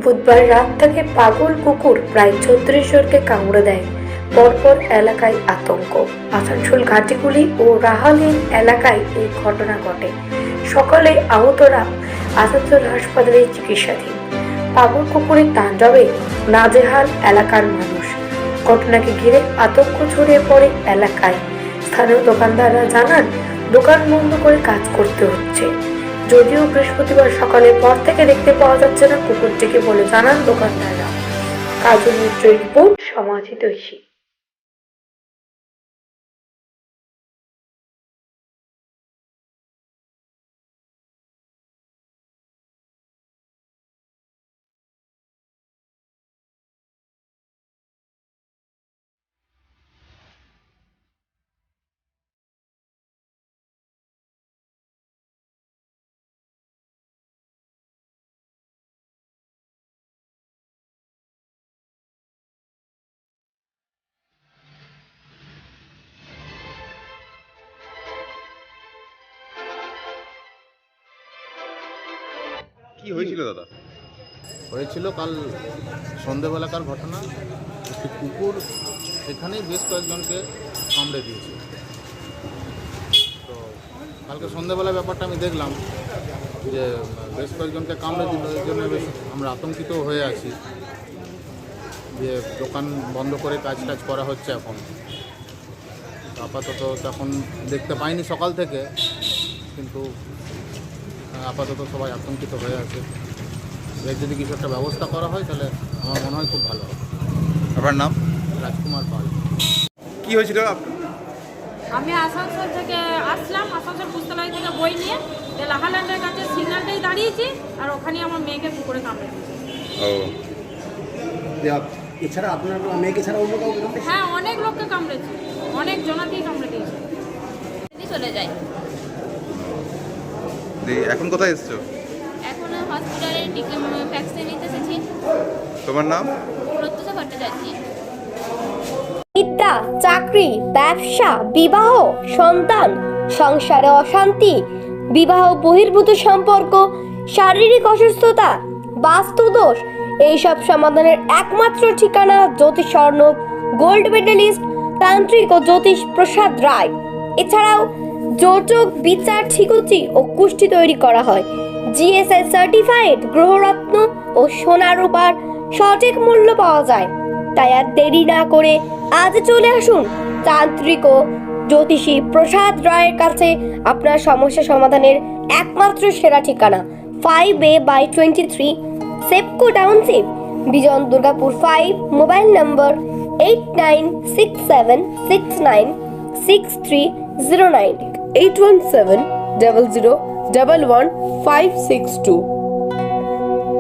বুধবার রাত থেকে পাগল কুকুর প্রায় ৩৬ জনকে কামড়ে দেয়। পরপর এলাকায় আতঙ্ক। আসানসোল ঘাটিগুলি ও রাহালিন এলাকায় এই ঘটনা ঘটে। সকালে আহতরা আসানসোল হাসপাতালে চিকিৎসাধীন। পাগল কুকুরের তাণ্ডবে নাজেহাল এলাকার মানুষ। ঘটনাকে ঘিরে আতঙ্ক ছড়িয়ে পড়ে এলাকায়। স্থানীয় দোকানদাররা জানান, দোকান বন্ধ করে কাজ করতে হচ্ছে। যদিও বৃহস্পতিবার সকালের পর থেকে দেখতে পাওয়া যাচ্ছে না কুকুরটিকে বলে জানান দোকানদাররা। কাজল মিত্রের রিপোর্ট, সমাজহিতৈষী। কি হয়েছিল দাদা? হয়েছিল কাল সন্ধেবেলাকার ঘটনা। একটি কুকুর এখানেই বেশ কয়েকজনকে কামড়ে দিয়েছে। তো কালকে সন্ধেবেলায় ব্যাপারটা আমি দেখলাম যে বেশ কয়েকজনকে কামড়ে দিল। এই জন্য বেশ আমরা আতঙ্কিত হয়ে আছি যে দোকান বন্ধ করে কাজ করা হচ্ছে এখন। আপাতত তখন দেখতে পাইনি সকাল থেকে, কিন্তু আপাতত সবাই আতঙ্কিত হয়ে আছে। এর যদি কিছু একটা ব্যবস্থা করা হয় তাহলে আমার মনে হয় খুব ভালো হবে। আপনার নাম? রাজকুমার পাল। কি হয়েছিল? আমি আসানসোল থেকে আসলাম, আসানসোল পুস্তকালয় থেকে বই নিয়ে লাহাল্যান্ডের কাছে সিগন্যালটাই দাঁড়িয়েছি, আর ওখানেই আমার মেয়েকে কুকুরে কামড়ে দিয়েছে। ও, এছাড়া আপনার মেয়েকে ছাড়া অন্য কাউকে কামড়েছে? হ্যাঁ, অনেক লোককে কামড়েছে, অনেক জনাতেই কামড়ে দিয়েছে। চলে যায়। এখন কোথায় এসছো? এখন হসপিটালে ভ্যাকসিন নিতে এসেছি। তোমার নাম? প্রত্যুষা ভট্টাচার্য। বিদ্যা, চাকরি, ব্যবসা, বিবাহ, সন্তান, সংসারে অশান্তি, বিবাহ বহির্ভূত সম্পর্ক, শারীরিক অসুস্থতা, বাস্তুদোষ, এইসব সমাধানের একমাত্র ঠিকানা জ্যোতিষ অর্ণব, গোল্ড মেডেলিস্ট, তান্ত্রিক ও জ্যোতিষ প্রসাদ রায়। এছাড়াও যোজক, বিচার, ঠিকুচি ও কুষ্টি তৈরি করা হয়। জিএসআই সার্টিফাইড গ্রহরত্ন ও সোনা রূপার সঠিক মূল্য পাওয়া যায়। তাই আর দেরি না করে আজ চলে আসুন তান্ত্রিক ও জ্যোতিষী প্রসাদ রায়ের কাছে। আপনার সমস্যা সমাধানের একমাত্র সেরা ঠিকানা 5A/23 সেপকো টাউনশিপ, বিজন, দুর্গাপুর 5। মোবাইল নম্বর 8967696309, 8170011562।